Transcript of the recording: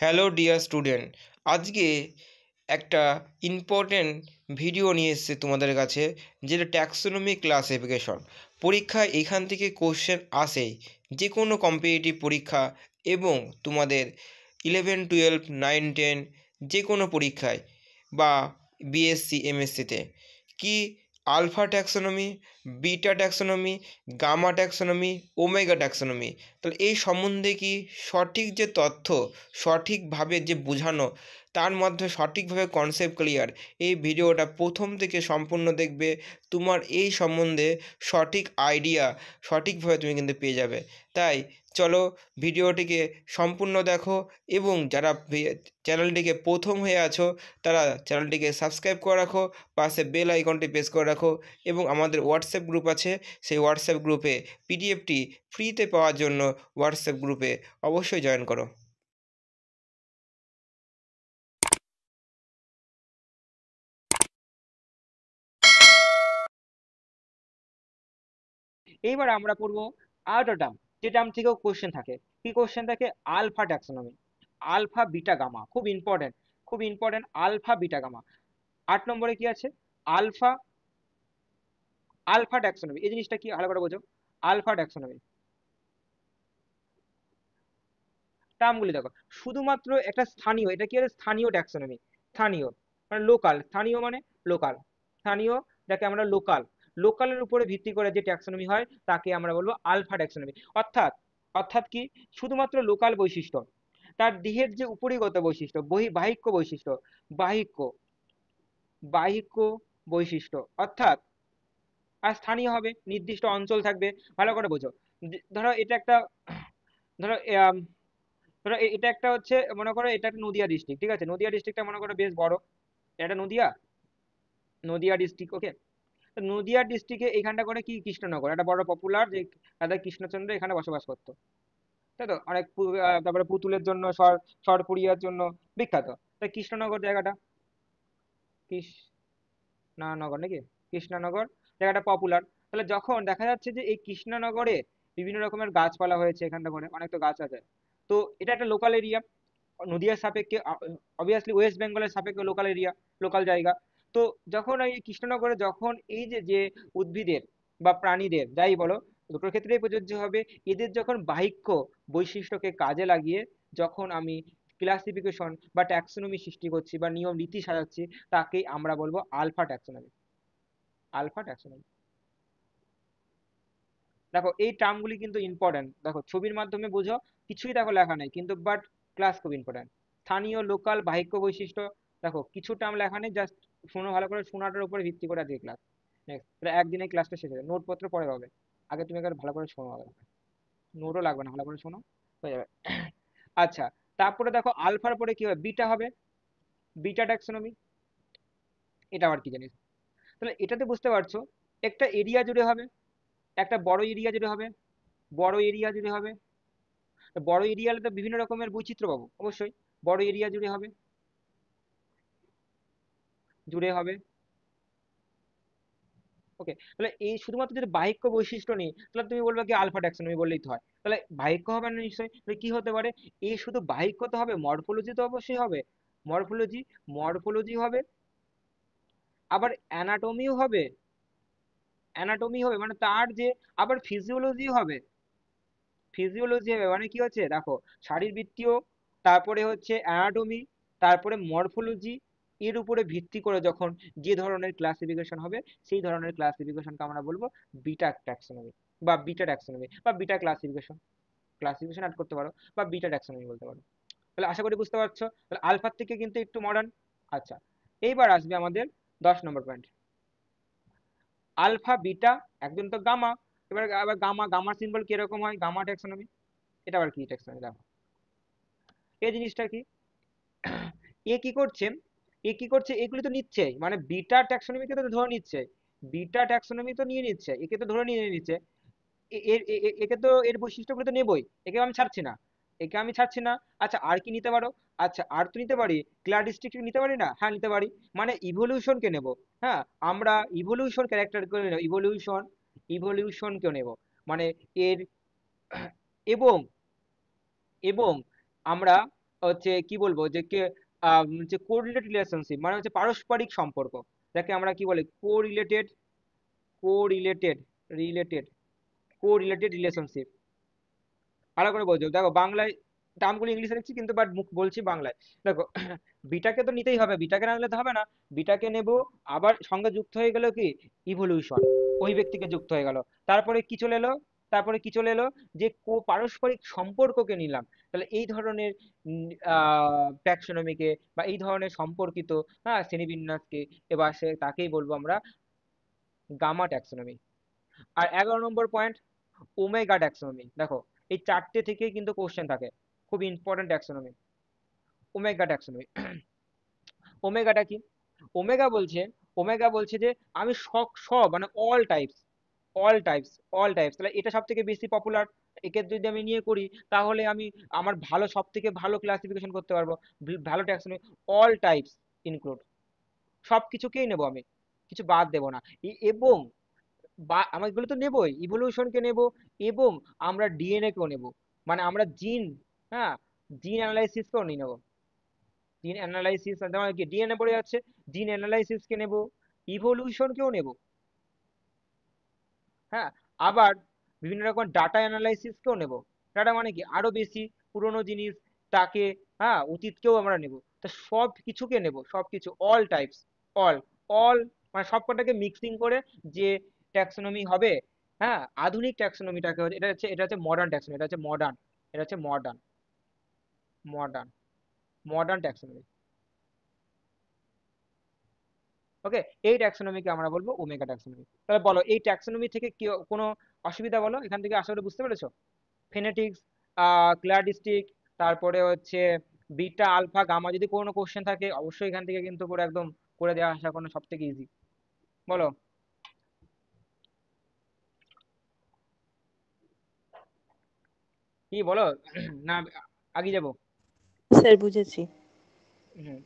Hello dear student, আজকে একটা important video নিয়ে এসেছে তোমাদের কাছে, যেটা ট্যাক্সোনমি ক্লাসিফিকেশন। পরীক্ষায় এখান থেকে কোশ্চেন আসে, যে কোনো কম্পিটিটিভ পরীক্ষা এবং তোমাদের 11, 12, 9, 10 যে কোনো পরীক্ষায় বা বিএসসি এমএসসিতে কি alpha taxonomy, beta taxonomy, gamma taxonomy, omega taxonomy, তাহলে এই সম্বন্ধে কি সঠিক যে তথ্য, সঠিকভাবে যে বোঝানো, তার মধ্যে সঠিকভাবে কনসেপ্ট ক্লিয়ার, এই ভিডিওটা প্রথম থেকে সম্পূর্ণ দেখবে। তোমার এই সম্বন্ধে সঠিক আইডিয়া সঠিকভাবে তুমি কিন্তু পেয়ে যাবে। তাই চলো ভিডিওটিকে সম্পূর্ণ দেখো, এবং যারা চ্যানেলটিকে প্রথম হয়ে আছো তারা চ্যানেলটিকে সাবস্ক্রাইব করে রাখো, পাশে বেল আইকনটি প্রেস করে রাখো, এবং আমাদের হোয়াটসঅ্যাপ গ্রুপ আছে, সেই হোয়াটসঅ্যাপ গ্রুপে পিডিএফটি ফ্রিতে পাওয়ার জন্য হোয়াটসঅ্যাপ গ্রুপে অবশ্যই জয়েন করো। এইবার আমরা পড়বো আরেকটা টার্ম, যে টার্ম থেকেও কোশ্চেন থাকে। কি কোশ্চেন থাকে? Alpha taxonomy, alpha beta gamma. খুব ইম্পর্টেন্ট, খুব ইম্পর্টেন্ট, আলফা বিটা গামা। 8 নম্বরে কি আছে? Alpha, alpha taxonomy. এই জিনিসটা কি ভালো করে বোঝো। আলফা ট্যাক্সোনমি টার্মগুলি দেখো, শুধুমাত্র একটা স্থানীয়, এটা কি আছে? স্থানীয় ট্যাক্সোনমি, স্থানীয় মানে লোকাল, স্থানীয় মানে লোকাল, স্থানীয়, যাকে আমরা লোকাল, লোকালের উপরে ভিত্তি করে যে ট্যাক্সোনমি হয় তাকে আমরা বলবো আলফা ট্যাক্সোনমি। অর্থাৎ, অর্থাৎ কি? শুধুমাত্র লোকাল বৈশিষ্ট্য, তার দেহের যে উপরিগত বৈশিষ্ট্য, বাহিক্য বৈশিষ্ট্য, বাহিক্য, বাহিক্য বৈশিষ্ট্য, অর্থাৎ আর স্থানীয় হবে, নির্দিষ্ট অঞ্চল থাকবে। ভালো করে বোঝো। ধরো এটা একটা, ধরো ধরো এটা একটা হচ্ছে, মনে করো এটা একটা নদিয়া ডিস্ট্রিক্ট, ঠিক আছে? নদিয়া ডিস্ট্রিক্টটা মনে করো বেশ বড়, এটা নদিয়া, নদিয়া ডিস্ট্রিক্ট, ওকে। তো নদিয়া ডিস্ট্রিক্টে এইখানটা করে কি কৃষ্ণনগর, একটা বড় পপুলার, যে রাজা কৃষ্ণচন্দ্র এখানে বসবাস করতো, তাই তো? অনেক তারপরে পুতুলের জন্য, সরপুরিয়ার জন্য বিখ্যাত। তাই কৃষ্ণনগর জায়গাটা, কৃষ্ণনগর নাকি, কৃষ্ণনগর জায়গাটা পপুলার। তাহলে যখন দেখা যাচ্ছে যে এই কৃষ্ণনগরে বিভিন্ন রকমের গাছপালা হয়েছে, এখানটা করে অনেক তো গাছ আছে, তো এটা একটা লোকাল এরিয়া। নদিয়ার সাপেক্ষে, অবভিয়াসলি ওয়েস্ট বেঙ্গলের সাপেক্ষে লোকাল এরিয়া, লোকাল জায়গা। তো যখন এই কৃষ্ণনগরে, যখন এই যে যে উদ্ভিদের বা প্রাণীদের যাই বলো, দুটোর ক্ষেত্রেই প্রযোজ্য হবে, এদের যখন বাহিক্য বৈশিষ্ট্যকে কাজে লাগিয়ে যখন আমি ক্লাসিফিকেশন বা ট্যাক্সোনমি সৃষ্টি করছি বা নিয়ম নীতি সাজাচ্ছি, তাকেই আমরা বলবো আলফা ট্যাক্সোনমি, আলফা ট্যাক্সোনমি। দেখো এই টার্মগুলি কিন্তু ইম্পর্টেন্ট, দেখো ছবির মাধ্যমে বোঝো, কিছুই দেখো লেখা নেই কিন্তু, বাট ক্লাস খুব ইম্পর্টেন্ট। স্থানীয়, লোকাল, বাহিক্য বৈশিষ্ট্য, দেখো কিছু টার্ম লেখা নেই, জাস্ট শোনো ভালো করে, শোনাটার উপরে ভিত্তি করে আজকে ক্লাস। নেক্সট, একদিনে ক্লাসটা শেষ হবে, নোটপত্র পরে হবে, আগে তুমি একবার ভালো করে শোনো, আগে নোটও লাগবে না, ভালো করে শোনো, হয়ে যাবে। আচ্ছা, তারপরে দেখো আলফার পরে কি হবে? বিটা হবে, বিটা ট্যাক্সোনমি। এটা আবার কি জানিস? তাহলে এটাতে বুঝতে পারছো, একটা এরিয়া জুড়ে হবে, একটা বড় এরিয়া জুড়ে হবে, বড় এরিয়া জুড়ে হবে। বড় এরিয়াতে তো বিভিন্ন রকমের বৈচিত্র্য পাবো, অবশ্যই বড় এরিয়া জুড়ে হবে, জুড়ে হবে, ওকে। তাহলে এই শুধুমাত্র যদি বাহিক্য বৈশিষ্ট্য নেই, তাহলে তুমি বলবে কি আলফা ট্যাক্সোনমি বললেই তো হয়। তাহলে বাহিক্য হবে না নিশ্চয়ই, তাহলে কি হতে পারে? এই শুধু বাহিক্য তো হবে, মরফোলজি তো অবশ্যই হবে, মরফোলজি, মরফোলজি হবে, আবার অ্যানাটমিও হবে, অ্যানাটমি হবে মানে তার যে, আবার ফিজিওলজি হবে, ফিজিওলজি হবে মানে কি হচ্ছে দেখো, শারীরবৃত্তীয়, তারপরে হচ্ছে অ্যানাটমি, তারপরে মরফোলজি, এর উপরে ভিত্তি করে যখন যে ধরনের ক্লাসিফিকেশন হবে, সেই ধরনের ক্লাসিফিকেশনকে আমরা বলবো বিটা ট্যাক্সোনমি বা বিটা ট্যাক্সোনমি বা বিটা ক্লাসিফিকেশন, ক্লাসিফিকেশন অ্যাড করতে পারো বা বিটা ট্যাক্সোনমি বলতে পারো। তাহলে আশা করি বুঝতে পারছো, তাহলে আলফার থেকে কিন্তু একটু মডার্ন। আচ্ছা, এইবার আসবে আমাদের 10 নম্বর পয়েন্ট, আলফা বিটা, একজন তো গামা। এবার আবার গামা, গামার সিম্বল কিরকম হয়? Gamma taxonomy. এটা আবার কি ট্যাক্সোনমি দেখো, এই জিনিসটা কি? এ কি করছে, এ কি করছে, এগুলি তো নিচ্ছে, মানে বিটা ট্যাক্সোনমিকে তো ধরে নিচ্ছে, বিটা ট্যাক্সোনমি তো নিয়ে নিচ্ছে, একে তো ধরে নিয়ে নিচ্ছে, একে তো এর বৈশিষ্ট্যগুলো তো নেবই, একে আমি ছাড়ছি না, একে আমি ছাড়ছি না। আচ্ছা আর কি নিতে পারো? আচ্ছা আর তো নিতে পারি, ক্লাডিস্টিক নিতে পারি না? হ্যাঁ নিতে পারি, মানে ইভলিউশনকে নেব। হ্যাঁ, আমরা ইভলিউশন ক্যারেক্টার করে নেব, ইভলিউশন, ইভলিউশনকেও নেব, মানে এর, এবং, এবং আমরা হচ্ছে কি বলবো যে কে যে কোরিলেটেড রিলেশনশিপ মানে হচ্ছে পারস্পরিক সম্পর্ক, যাকে আমরা কি বলি correlated, correlated related, correlated relationship. ভালো করে বোঝো, দেখো বাংলায় টার্মগুলো ইংলিশে লিখছি কিন্তু বাট মুখ বলছি বাংলায়। দেখো বিটাকে তো নিতেই হবে, বিটাকে না নিলে তো হবে না। বিটাকে নেব, আবার সঙ্গে যুক্ত হয়ে গেল কি ইভলিউশন, ওই ব্যক্তিকে যুক্ত হয়ে গেল। তারপরে কি চলে এলো, তারপরে কি চলে এলো যে পারস্পরিক সম্পর্ককে নিলাম। তাহলে এই ধরনের ট্যাক্সোনমিকে বা এই ধরনের সম্পর্কিত হ্যাঁ শ্রেণীবিন্যাসকে এবার সে তাকেই বলবো আমরা গামা ট্যাক্সোনমি। আর 11 নম্বর পয়েন্ট ওমেগা ট্যাক্সোনমি। দেখো এই চারটে থেকেই কিন্তু কোশ্চেন থাকে, খুব ইম্পর্টেন্ট ট্যাক্সোনমি, ওমেগা ট্যাক্সোনমি। ওমেগাটা কি? ওমেগা বলছে, ওমেগা বলছে যে আমি সব মানে all types, all types, all types, তাহলে এটা সব থেকে বেশি পপুলার। একে যদি আমি নিয়ে করি তাহলে আমি আমার ভালো সব থেকে ভালো ক্লাসিফিকেশন করতে পারবো, ভালো ট্যাক্সোনমি। অল টাইপস ইনক্লুড, সব কিছুকেই নেবো আমি, কিছু বাদ দেবো না। এবং বা আমরা এগুলো তো নেবই, ইভলিউশনকে নেব, এবং আমরা ডিএনএ কেও নেব, মানে আমরা জিন, হ্যাঁ জিন অ্যানালাইসিসকেও নিয়ে নেব। জিন অ্যানালাইসিস মানে কি ডিএনএ পড়ে যাচ্ছে, জিন অ্যানালাইসিসকে নেব, ইভলিউশনকেও নেব, হ্যাঁ আবার বিভিন্ন রকম ডাটা অ্যানালাইসিসকেও নেব। ডাটা মানে কি আরো বেশি পুরনো জিনিস, তাকে হ্যাঁ অতীতকেও আমরা নেব। তো সব কিছুকে নেব, সব কিছু অল টাইপস, অল, অল মানে সব কটাকে মিক্সিং করে যে ট্যাক্সোনমি হবে। হ্যাঁ আধুনিক ট্যাক্সোনমিটাকে এটা হচ্ছে মডার্ন ট্যাক্সোনমি, এটা হচ্ছে মডার্ন, এটা হচ্ছে মডার্ন, মডার্ন, মডার্ন ট্যাক্সোনমি। ওকে, এই ট্যাক্সোনমিকে আমরা বলবো ওমেগা ট্যাক্সোনমি। তাহলে বলো এই ট্যাক্সোনমি থেকে কি কোনো অসুবিধা, বলো এখান থেকে আশা করি বুঝতে পেরেছো। ফেনেটিক্স, ক্লাডিস্টিক, তারপরে হচ্ছে বিটা আলফা গামা, যদি কোনো কোশ্চেন থাকে অবশ্যই এখান থেকে কিন্তু করে একদম করে দেওয়া আশা কোনো সব থেকে ইজি। বলো কি বলো না আগে যাবো। স্যার বুঝেছি। হুম,